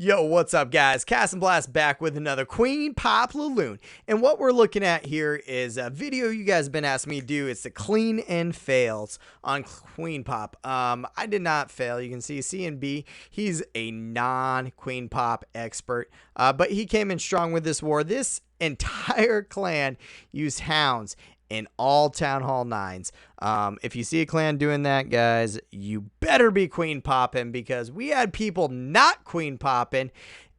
Yo, what's up, guys? Cast and Blast back with another Queen Pop Laloon. And what we're looking at here is a video you guys have been asking me to do. It's the clean and fails on Queen Pop. I did not fail. You can see C and B. He's a non-Queen Pop expert, but he came in strong with this war. This entire clan used hounds in all Town Hall 9s. If you see a clan doing that, guys, you better be Queen Popping, because we had people not Queen Popping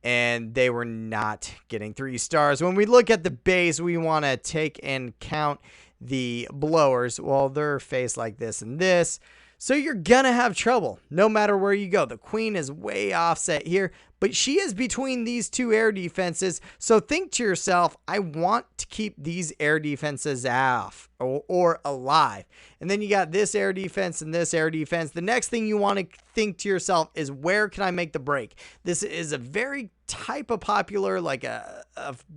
and they were not getting 3 stars. When we look at the base, we want to take and count the blowers. Well, they're faced like this and this. So you're going to have trouble no matter where you go. The queen is way offset here, but she is between these two air defenses. So think to yourself, I want to keep these air defenses off or alive. And then you got this air defense and this air defense. The next thing you want to think to yourself is, where can I make the break? This is a very type of popular, like a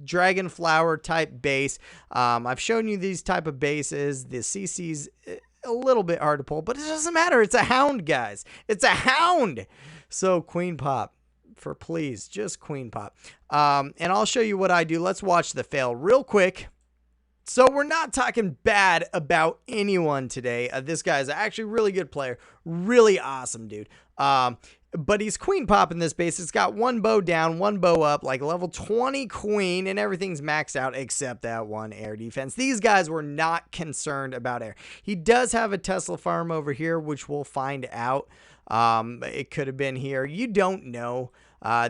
dragon flower type base. I've shown you these type of bases. The CC's a little bit hard to pull, but it doesn't matter. It's a hound, guys. It's a hound. So Queen Pop, for please, just Queen Pop. And I'll show you what I do. Let's watch the fail real quick. So we're not talking bad about anyone today. This guy is actually a really good player. Really awesome, dude. But he's Queen Pop in this base. It's got 1 bow down, 1 bow up, like level 20 queen, and everything's maxed out except that 1 air defense. These guys were not concerned about air. He does have a Tesla farm over here, which we'll find out. It could have been here. You don't know.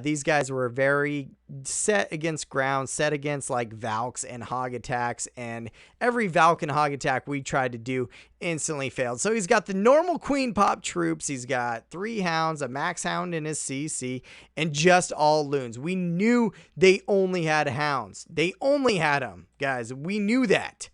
These guys were very set against ground, set against like Valks and hog attacks, and every Valk and hog attack we tried to do instantly failed. So he's got the normal Queen Pop troops. He's got 3 hounds, a max hound in his CC, and just all loons. We knew they only had hounds. They only had them, guys. We knew that,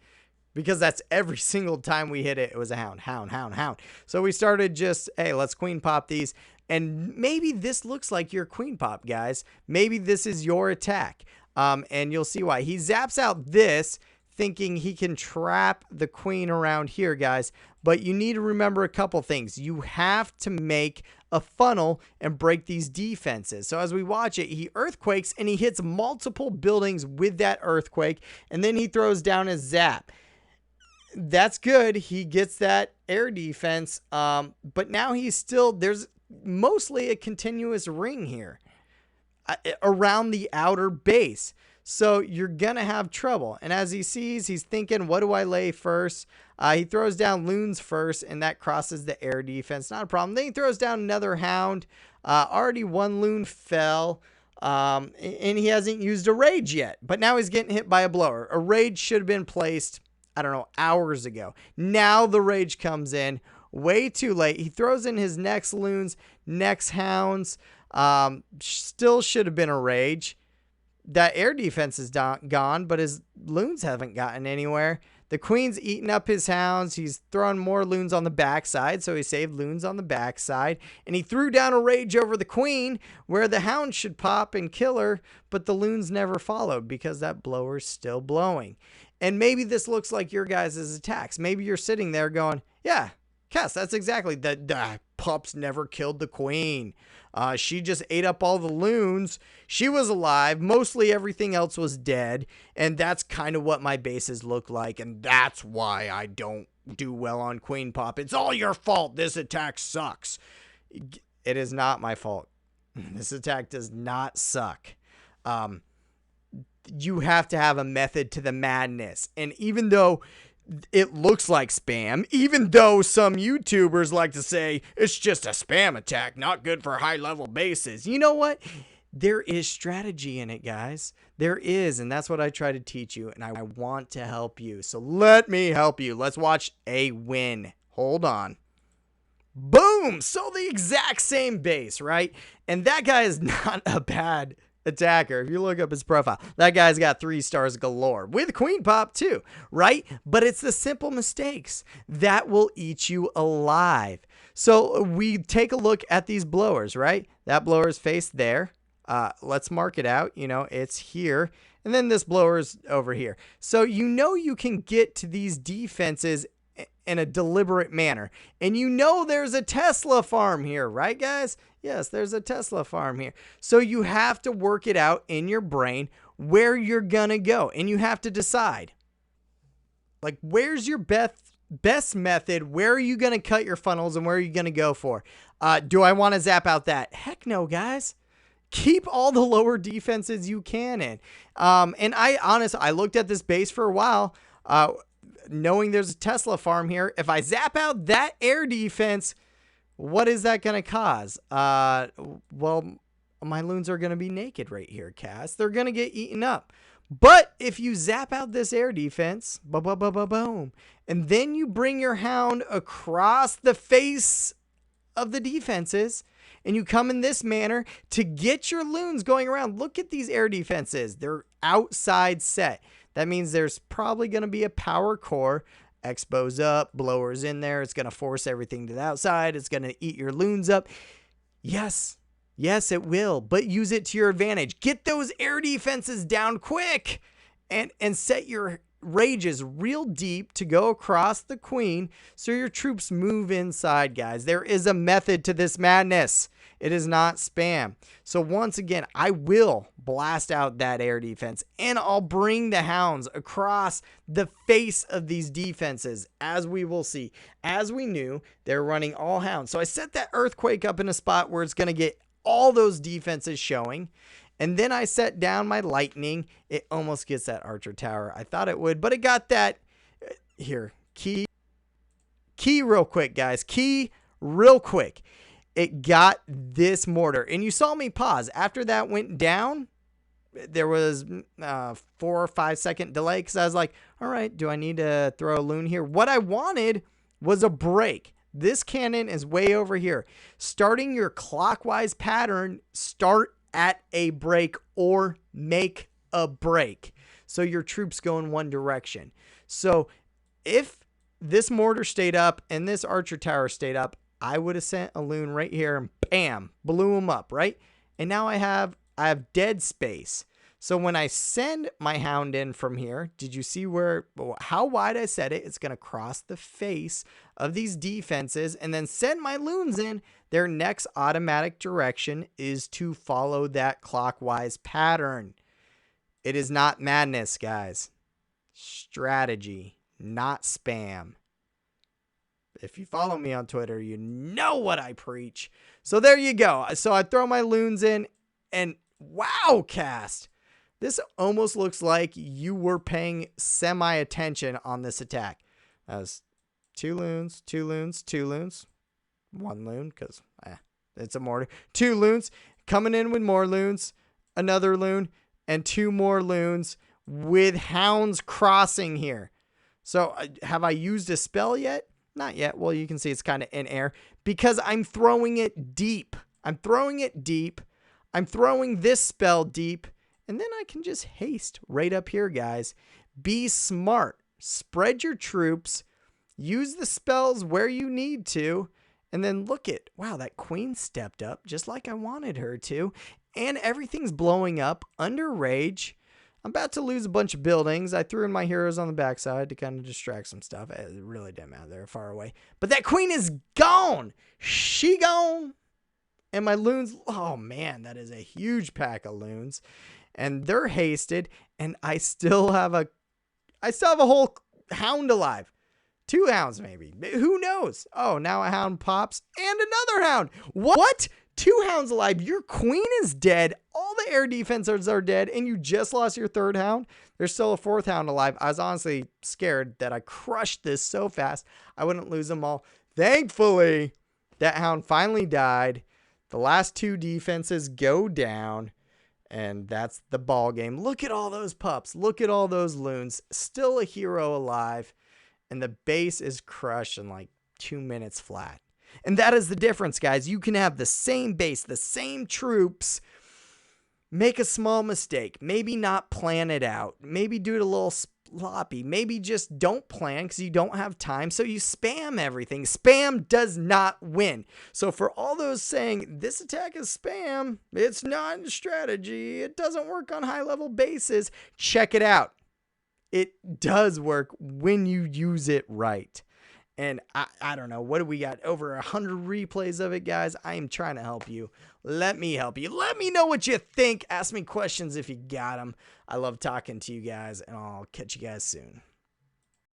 because that's every single time we hit it, it was a hound, hound, hound, hound. So we started just, hey, let's Queen Pop these. And maybe this looks like your Queen Pop, guys. Maybe this is your attack. And you'll see why. He zaps out this, thinking he can trap the queen around here, guys. But you need to remember a couple things. You have to make a funnel and break these defenses. So as we watch it, he earthquakes and he hits multiple buildings with that earthquake. And then he throws down his zap. That's good. He gets that air defense. But now he's still, there's mostly a continuous ring here around the outer base. So you're going to have trouble. And as he sees, he's thinking, what do I lay first? He throws down loons first, and that crosses the air defense. Not a problem. Then he throws down another hound. Already 1 loon fell. And he hasn't used a rage yet. But now he's getting hit by a blower. A rage should have been placed, I don't know, hours ago. Now the rage comes in way too late. He throws in his next loons, next hounds. Still should have been a rage. That air defense is gone, but his loons haven't gotten anywhere. The queen's eating up his hounds. He's throwing more loons on the backside, so he saved loons on the backside. And he threw down a rage over the queen, where the hound should pop and kill her, but the loons never followed because that blower's still blowing. And maybe this looks like your guys' attacks. Maybe you're sitting there going, yeah, Cass, that's exactly the pups never killed the queen. She just ate up all the loons. She was alive. Mostly everything else was dead. And that's kind of what my bases look like. And that's why I don't do well on Queen Pop. It's all your fault. This attack sucks. It is not my fault. This attack does not suck. You have to have a method to the madness. And even though it looks like spam, even though some YouTubers like to say it's just a spam attack, not good for high level bases, you know what? There is strategy in it, guys. There is, and that's what I try to teach you, and I want to help you. So let me help you. Let's watch a win. Hold on. Boom! So the exact same base, right? And that guy is not a bad attacker. If you look up his profile, that guy's got 3 stars galore with Queen Pop too, right? But it's the simple mistakes that will eat you alive. So we take a look at these blowers, right? That blower is faced there. Let's mark it out. You know, it's here. And then this blower is over here. So you know you can get to these defenses in a deliberate manner. And you know there's a Tesla farm here, right, guys? Yes, there's a Tesla farm here. So you have to work it out in your brain where you're going to go. And you have to decide, like, where's your best method? Where are you going to cut your funnels and where are you going to go for? Do I want to zap out that? Heck no, guys. Keep all the lower defenses you can in. And I looked at this base for a while, knowing there's a Tesla farm here. If I zap out that air defense, what is that going to cause? Well, my loons are going to be naked right here, Cass. They're going to get eaten up. But if you zap out this air defense, boom, and then you bring your hound across the face of the defenses, and you come in this manner to get your loons going around. Look at these air defenses. They're outside set. That means there's probably going to be a power core. Expo's up, blowers in there. It's going to force everything to the outside. It's going to eat your loons up. Yes, it will, but use it to your advantage. Get those air defenses down quick and set your rages real deep to go across the queen so your troops move inside, guys. There is a method to this madness. It is not spam. So once again, I will blast out that air defense and I'll bring the hounds across the face of these defenses, as we will see. As we knew, they're running all hounds. So I set that earthquake up in a spot where it's going to get all those defenses showing. And then I set down my lightning. It almost gets that archer tower. I thought it would, but it got that. Here, key real quick, guys. Key real quick. It got this mortar. And you saw me pause. After that went down, there was 4 or 5 second delay because I was like, all right, do I need to throw a loon here? What I wanted was a break. This cannon is way over here. Starting your clockwise pattern, start at a break or make a break. So your troops go in one direction. So if this mortar stayed up and this archer tower stayed up, I would have sent a loon right here and bam, blew him up, right? And now I have dead space. So when I send my hound in from here, did you see how wide I set it? It's going to cross the face of these defenses and then send my loons in. Their next automatic direction is to follow that clockwise pattern. It is not madness, guys. Strategy, not spam. If you follow me on Twitter, you know what I preach. So there you go. So I throw my loons in and wow, cast. This almost looks like you were paying semi-attention on this attack. That was 2 loons, 2 loons, 2 loons. 1 loon because it's a mortar. 2 loons coming in with more loons. Another loon and 2 more loons with hounds crossing here. So have I used a spell yet? Not yet. Well, you can see it's kind of in air because I'm throwing it deep. I'm throwing it deep. I'm throwing this spell deep. And then I can just haste right up here, guys. Be smart. Spread your troops. Use the spells where you need to. And then look at, wow, that queen stepped up just like I wanted her to. And everything's blowing up under rage. I'm about to lose a bunch of buildings. I threw in my heroes on the backside to kind of distract some stuff. It really didn't matter. They're far away. But that queen is gone. She gone. And my loons, oh man, that is a huge pack of loons. And they're hasted. And I still have a whole hound alive. 2 hounds maybe. Who knows? Oh, now a hound pops and another hound. What? 2 hounds alive. Your queen is dead. All the air defenses are dead. And you just lost your 3rd hound. There's still a 4th hound alive. I was honestly scared that I crushed this so fast I wouldn't lose them all. Thankfully, that hound finally died. The last 2 defenses go down. And that's the ball game. Look at all those pups. Look at all those loons. Still a hero alive. And the base is crushed in like 2 minutes flat. And that is the difference, guys. You can have the same base, the same troops, make a small mistake. Maybe not plan it out. Maybe do it a little sloppy. Maybe just don't plan because you don't have time. So you spam everything. Spam does not win. So for all those saying this attack is spam, it's not a strategy, it doesn't work on high level bases, check it out. It does work when you use it right. And I don't know, what do we got? Over 100 replays of it, guys. I am trying to help you. Let me help you. Let me know what you think. Ask me questions if you got them. I love talking to you guys, and I'll catch you guys soon.